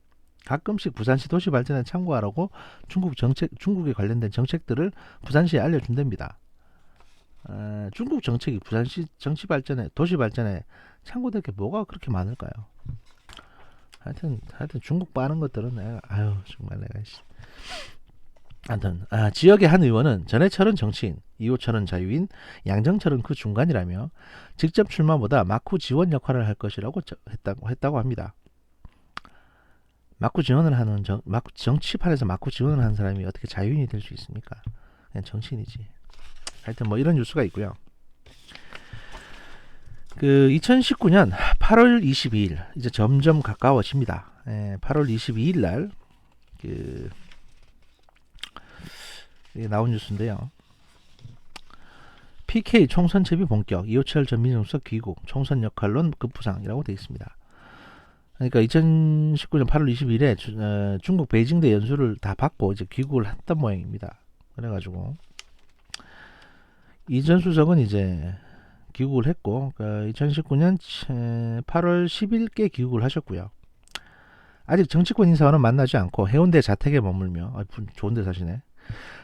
가끔씩 부산시 도시발전에 참고하라고 중국에 관련된 정책들을 부산시에 알려준답니다. 중국 정책이 부산시 도시발전에 참고될 게 뭐가 그렇게 많을까요? 하여튼 중국 빠는 것들은 내가 아유 정말 내가 하여튼 지역의 한 의원은 전해철은 정치인, 이호철은 자유인, 양정철은 그 중간이라며 직접 출마보다 막후 지원 역할을 할 것이라고 했다고 합니다. 정치판에서 막후 지원을 하는 사람이 어떻게 자유인이 될 수 있습니까? 그냥 정치인이지. 하여튼 뭐 이런 뉴스가 있고요. 그 2019년 8월 22일 이제 점점 가까워집니다. 8월 22일 날그 나온 뉴스인데요. PK 총선 채비 본격, 이호철 전 민정수석 귀국, 총선 역할론 급부상이라고 되어 있습니다. 그러니까 2019년 8월 20일에 중국 베이징대 연수를 다 받고 이제 귀국을 했던 모양입니다. 그래가지고 이 전 수석은 이제 귀국을 했고 2019년 8월 10일께 귀국을 하셨고요. 아직 정치권 인사와는 만나지 않고 해운대 자택에 머물며 좋은 데 사시네.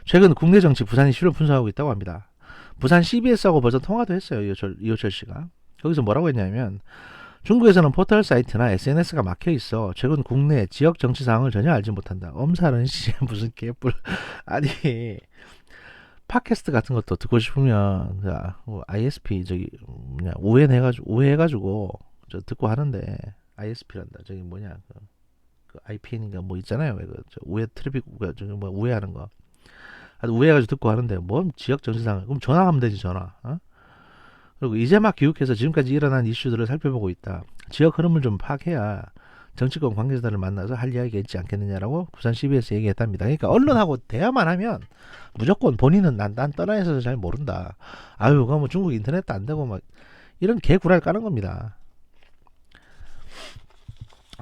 최근 국내 정치 부산 이슈를 분석하고 있다고 합니다. 부산 CBS하고 벌써 통화도 했어요. 이호철 씨가. 거기서 뭐라고 했냐면 중국에서는 포털 사이트나 SNS가 막혀 있어 최근 국내 지역 정치 상황을 전혀 알지 못한다. 엄살은 씨 무슨 개뿔. 아니 팟캐스트 같은 것도 듣고 싶으면 ISP 저기 우회해가지고 저 듣고 하는데 ISP란다. 저기 뭐냐 그 IPN인가 뭐 있잖아요. 우회 트래픽 저기 뭐 우회하는 거. 우회해가지고 듣고 하는데 뭔 지역 정치상 그럼 전화하면 되지 전화. 그리고 이제 막 교육해서 지금까지 일어난 이슈들을 살펴보고 있다. 지역 흐름을 좀 파악해야 정치권 관계자들을 만나서 할 이야기가 있지 않겠느냐라고 부산 CBS 얘기했답니다. 그러니까 언론하고 대화만 하면 무조건 본인은 난 떠나 있어서 잘 모른다. 아유 그거 뭐 중국 인터넷도 안 되고 막 이런 개구랄 까는 겁니다.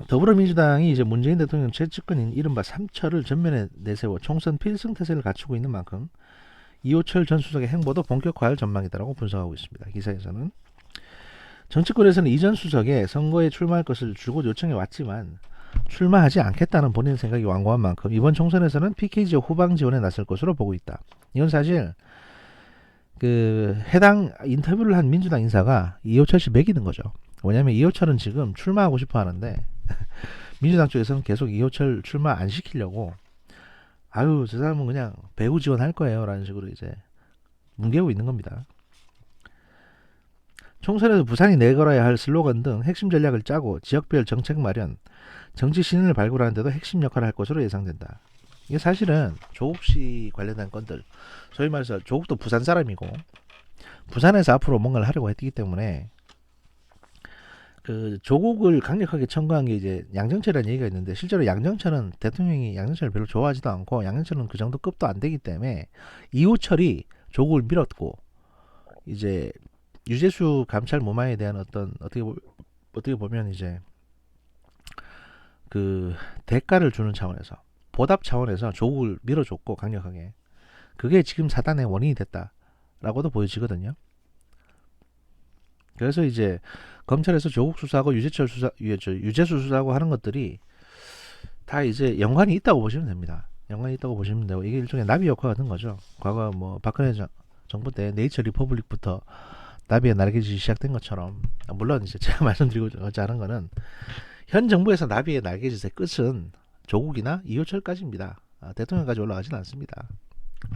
더불어민주당이 이제 문재인 대통령 최측근인 이른바 삼철을 전면에 내세워 총선 필승태세를 갖추고 있는 만큼 이호철 전 수석의 행보도 본격화할 전망이다라고 분석하고 있습니다. 기사에서는 정치권에서는 이 전 수석의 선거에 출마할 것을 줄곧 요청해 왔지만 출마하지 않겠다는 본인 생각이 완고한 만큼 이번 총선에서는 PK 지역 후방 지원에 나설 것으로 보고 있다. 이건 사실 그 해당 인터뷰를 한 민주당 인사가 이호철 씨 매기는 거죠. 왜냐하면 이호철은 지금 출마하고 싶어 하는데 민주당 쪽에서는 계속 이호철 출마 안 시키려고 아유 저 사람은 그냥 배후 지원할 거예요 라는 식으로 이제 뭉개고 있는 겁니다. 총선에서 부산이 내걸어야 할 슬로건 등 핵심 전략을 짜고 지역별 정책 마련, 정치 신인을 발굴하는 데도 핵심 역할을 할 것으로 예상된다. 이게 사실은 조국 씨 관련된 건들, 소위 말해서 조국도 부산 사람이고 부산에서 앞으로 뭔가를 하려고 했기 때문에 그 조국을 강력하게 청구한 게 이제 양정철이라는 얘기가 있는데 실제로 양정철은 대통령이 양정철을 별로 좋아하지도 않고 양정철은 그 정도 급도 안 되기 때문에 이호철이 조국을 밀었고 이제 유재수 감찰 무마에 대한 어떻게 보면 이제 그 대가를 주는 차원에서 보답 차원에서 조국을 밀어줬고 강력하게 그게 지금 사단의 원인이 됐다라고도 보여지거든요. 그래서 이제 검찰에서 조국 수사하고 유재수 수사하고 하는 것들이 다 이제 연관이 있다고 보시면 됩니다. 연관이 있다고 보시면 되고 이게 일종의 나비 효과 같은 거죠. 과거 뭐 박근혜 정부 때 네이처 리퍼블릭부터 나비의 날개짓이 시작된 것처럼 물론 이제 제가 말씀드리고자 하는 거는 현 정부에서 나비의 날개짓의 끝은 조국이나 이호철까지입니다. 대통령까지 올라가지는 않습니다.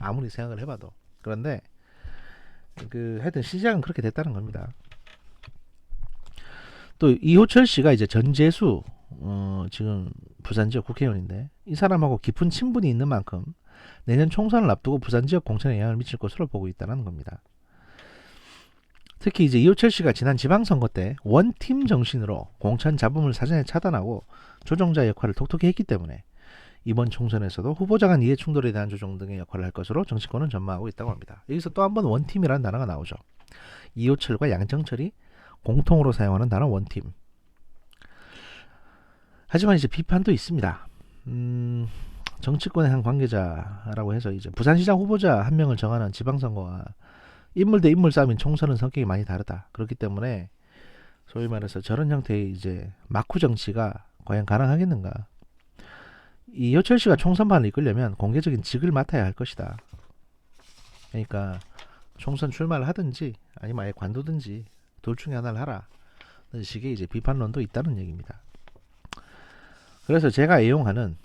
아무리 생각을 해봐도. 그런데 하여튼 시작은 그렇게 됐다는 겁니다. 또 이호철 씨가 이제 전재수 지금 부산 지역 국회의원인데 이 사람하고 깊은 친분이 있는 만큼 내년 총선을 앞두고 부산 지역 공천에 영향을 미칠 것으로 보고 있다는 겁니다. 특히 이제 이호철 씨가 지난 지방선거 때 원팀 정신으로 공천 잡음을 사전에 차단하고 조정자 역할을 톡톡히 했기 때문에 이번 총선에서도 후보자 간 이해 충돌에 대한 조정 등의 역할을 할 것으로 정치권은 전망하고 있다고 합니다. 여기서 또 한 번 원팀이라는 단어가 나오죠. 이호철과 양정철이 공통으로 사용하는 단어 원팀. 하지만 이제 비판도 있습니다. 정치권의 한 관계자라고 해서 이제 부산시장 후보자 한 명을 정하는 지방선거와 인물 대 인물 싸움인 총선은 성격이 많이 다르다. 그렇기 때문에 소위 말해서 저런 형태의 이제 마쿠 정치가 과연 가능하겠는가? 이호철 씨가 총선판을 이끌려면 공개적인 직을 맡아야 할 것이다. 그러니까 총선 출마를 하든지 아니면 아예 관두든지 둘 중에 하나를 하라. 그런 식의 이제 비판론도 있다는 얘기입니다. 그래서 제가 애용하는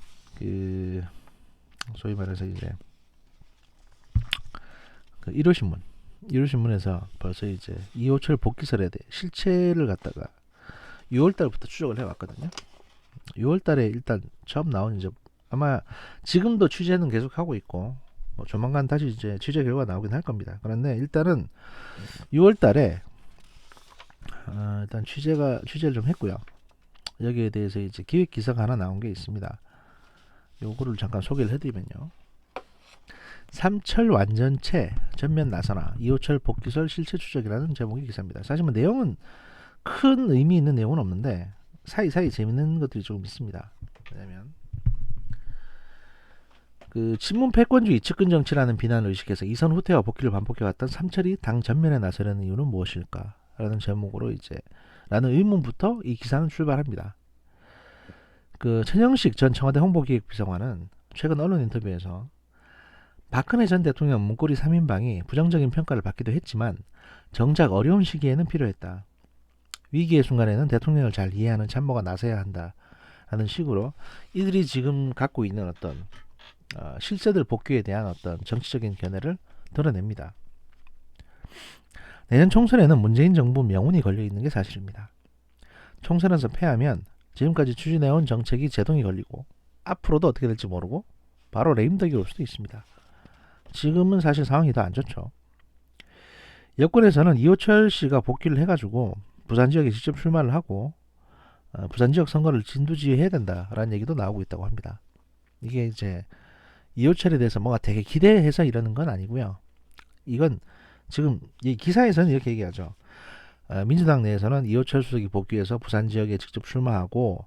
소위 말해서 이제 1호신문에서 벌써 이제 이호철 복귀설에 대해 실체를 갖다가 6월달부터 추적을 해왔거든요. 6월달에 일단 처음 나온 이제 아마 지금도 취재는 계속 하고 있고 뭐 조만간 다시 이제 취재 결과 나오긴 할 겁니다. 그런데 일단은 6월달에 일단 취재를 좀 했고요. 여기에 대해서 이제 기획 기사가 하나 나온 게 있습니다. 요거를 잠깐 소개를 해드리면요. 삼철 완전체 전면 나서나 이호철 복귀설 실체 추적이라는 제목의 기사입니다. 사실 뭐 내용은 큰 의미 있는 내용은 없는데 사이사이 재밌는 것들이 조금 있습니다. 왜냐면 친문 패권주의 측근 정치라는 비난을 의식해서 이선 후퇴와 복귀를 반복해왔던 삼철이 당 전면에 나서려는 이유는 무엇일까? 라는 제목으로 이제 라는 의문부터 이 기사는 출발합니다. 천영식 전 청와대 홍보기획비서관은 최근 언론 인터뷰에서 박근혜 전 대통령 문고리 3인방이 부정적인 평가를 받기도 했지만 정작 어려운 시기에는 필요했다. 위기의 순간에는 대통령을 잘 이해하는 참모가 나서야 한다. 라는 식으로 이들이 지금 갖고 있는 어떤 실세들 복귀에 대한 어떤 정치적인 견해를 드러냅니다. 내년 총선에는 문재인 정부 명운이 걸려있는 게 사실입니다. 총선에서 패하면 지금까지 추진해온 정책이 제동이 걸리고 앞으로도 어떻게 될지 모르고 바로 레임덕이 올 수도 있습니다. 지금은 사실 상황이 더 안 좋죠. 여권에서는 이호철 씨가 복귀를 해가지고 부산 지역에 직접 출마를 하고 부산 지역 선거를 진두지휘해야 된다라는 얘기도 나오고 있다고 합니다. 이게 이제 이호철에 대해서 뭔가 되게 기대해서 이러는 건 아니고요. 이건 지금 이 기사에서는 이렇게 얘기하죠. 민주당 내에서는 이호철 수석이 복귀해서 부산 지역에 직접 출마하고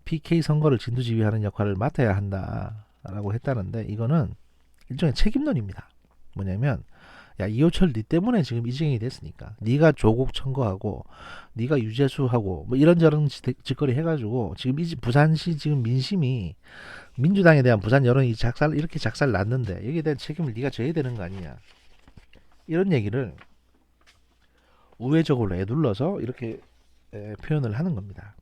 PK 선거를 진두지휘하는 역할을 맡아야 한다라고 했다는데 이거는 일종의 책임론입니다. 뭐냐면 야 이호철 니 때문에 지금 이 지경이 됐으니까 니가 조국 청구하고 니가 유재수하고 뭐 이런저런 짓거리 해가지고 지금 이 부산시 지금 민심이 민주당에 대한 부산 여론이 이렇게 작살 났는데 여기에 대한 책임을 니가 져야 되는 거 아니냐 이런 얘기를 우회적으로 애둘러서 이렇게 표현을 하는 겁니다.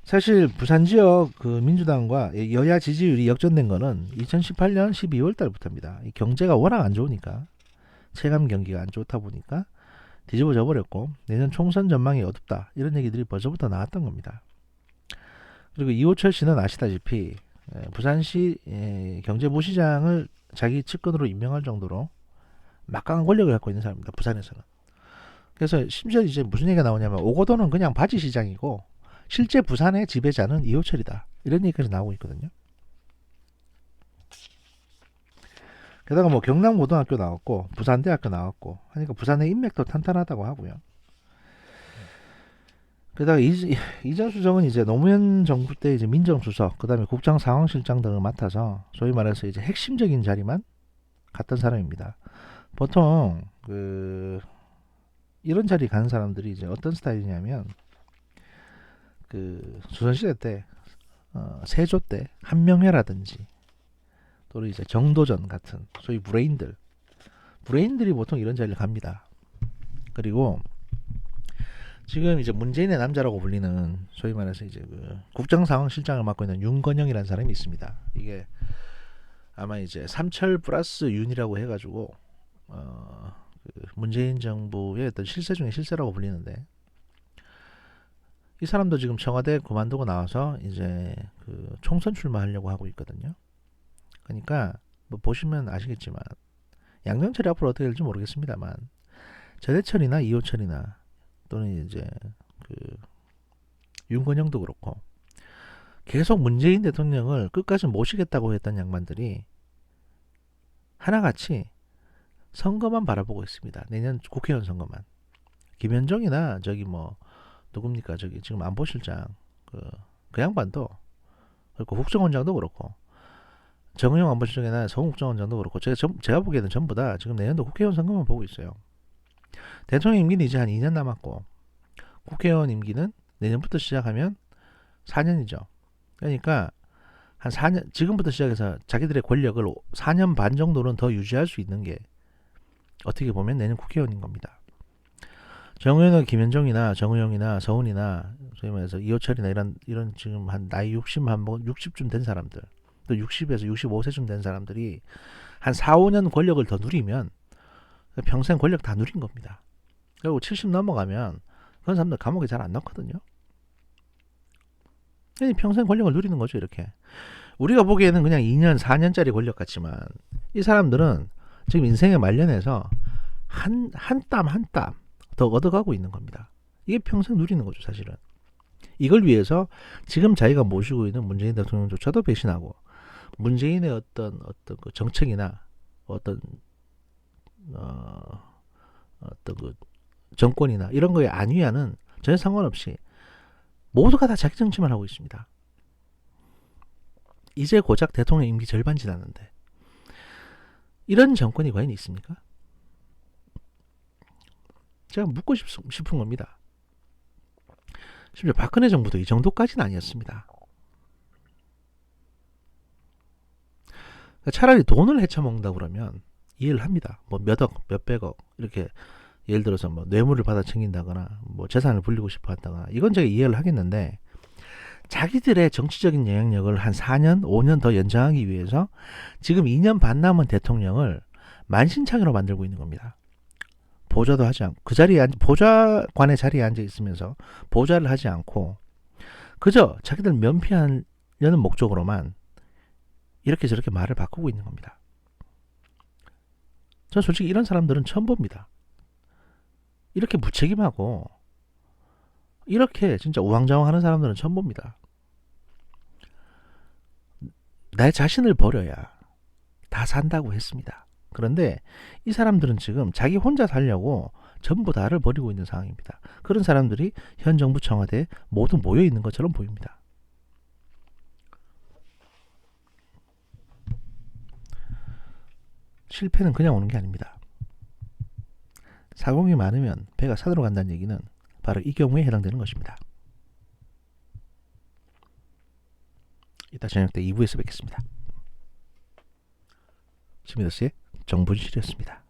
사실 부산 지역 민주당과 여야 지지율이 역전된 거는 2018년 12월 달부터입니다. 경제가 워낙 안 좋으니까 체감 경기가 안 좋다 보니까 뒤집어져 버렸고 내년 총선 전망이 어둡다 이런 얘기들이 벌써부터 나왔던 겁니다. 그리고 이호철 씨는 아시다시피 부산시 경제부시장을 자기 측근으로 임명할 정도로 막강한 권력을 갖고 있는 사람입니다. 부산에서는. 그래서 심지어 이제 무슨 얘기가 나오냐면 오거돈은 그냥 바지 시장이고 실제 부산의 지배자는 이호철이다. 이런 얘기까지 나오고 있거든요. 게다가 뭐 경남고등학교 나왔고 부산대학교 나왔고 하니까 부산의 인맥도 탄탄하다고 하고요. 게다가 이전 수석은 이제 노무현 정부 때 이제 민정수석, 그다음에 국정상황실장 등을 맡아서 소위 말해서 이제 핵심적인 자리만 갔던 사람입니다. 보통 이런 자리 가는 사람들이 이제 어떤 스타일이냐면 조선시대 때 세조 때 한명회라든지 또는 이제 정도전 같은 소위 브레인들이 보통 이런 자리를 갑니다. 그리고 지금 이제 문재인의 남자라고 불리는 소위 말해서 이제 국정상황실장을 맡고 있는 윤건영이라는 사람이 있습니다. 이게 아마 이제 삼철 플러스 윤이라고 해가지고 문재인 정부의 어떤 실세 중에 실세라고 불리는데, 이 사람도 지금 청와대 그만두고 나와서 이제 총선 출마하려고 하고 있거든요. 그러니까 뭐 보시면 아시겠지만 양정철이 앞으로 어떻게 될지 모르겠습니다만 전해철이나 이호철이나 또는 이제 윤건영도 그렇고 계속 문재인 대통령을 끝까지 모시겠다고 했던 양반들이 하나같이 선거만 바라보고 있습니다. 내년 국회의원 선거만. 김현정이나 누굽니까 지금 안보실장 그 양반도 그리고 국정원장도 그렇고 정의용 안보실장이나 서훈 국정원장도 그렇고 제가 보기에는 전부 다 지금 내년도 국회의원 선거만 보고 있어요. 대통령 임기는 이제 한 2년 남았고 국회의원 임기는 내년부터 시작하면 4년이죠. 그러니까 한 4년, 지금부터 시작해서 자기들의 권력을 4년 반 정도는 더 유지할 수 있는 게 어떻게 보면 내년 국회의원인 겁니다. 정의원은 김현정이나 정의용이나 서훈이나 소위 말해서 이호철이나 이런 지금 한 나이 60쯤 된 사람들, 또 60에서 65세쯤 된 사람들이 한 4, 5년 권력을 더 누리면 평생 권력 다 누린 겁니다. 그리고 70 넘어가면 그런 사람들 감옥에 잘 안 넣거든요. 평생 권력을 누리는 거죠, 이렇게. 우리가 보기에는 그냥 2년, 4년짜리 권력 같지만 이 사람들은 지금 인생의 말년에서 한 땀 한 땀 더 얻어가고 있는 겁니다. 이게 평생 누리는 거죠, 사실은. 이걸 위해서 지금 자기가 모시고 있는 문재인 대통령조차도 배신하고 문재인의 어떤 그 정책이나 어떤 정권이나 이런 거에 안위하는 전혀 상관없이 모두가 다 자기 정치만 하고 있습니다. 이제 고작 대통령 임기 절반 지났는데 이런 정권이 과연 있습니까? 제가 묻고 싶은 겁니다. 심지어 박근혜 정부도 이 정도까지는 아니었습니다. 차라리 돈을 헤쳐먹는다 그러면 이해를 합니다. 뭐 몇억, 몇백억 이렇게 예를 들어서 뭐 뇌물을 받아 챙긴다거나 뭐 재산을 불리고 싶어 한다거나 이건 제가 이해를 하겠는데, 자기들의 정치적인 영향력을 한 4년, 5년 더 연장하기 위해서 지금 2년 반 남은 대통령을 만신창이로 만들고 있는 겁니다. 보좌도 하지 않고 보좌관의 자리에 앉아 있으면서 보좌를 하지 않고 그저 자기들 면피하려는 목적으로만 이렇게 저렇게 말을 바꾸고 있는 겁니다. 저 솔직히 이런 사람들은 처음 봅니다. 이렇게 무책임하고 이렇게 진짜 우왕좌왕하는 사람들은 처음 봅니다. 내 자신을 버려야 다 산다고 했습니다. 그런데 이 사람들은 지금 자기 혼자 살려고 전부 다를 버리고 있는 상황입니다. 그런 사람들이 현 정부 청와대에 모두 모여 있는 것처럼 보입니다. 실패는 그냥 오는 게 아닙니다. 사공이 많으면 배가 산으로 간다는 얘기는 바로 이 경우에 해당되는 것입니다. 이따 저녁 때 2부에서 뵙겠습니다. 스미더스의 정보실이었습니다.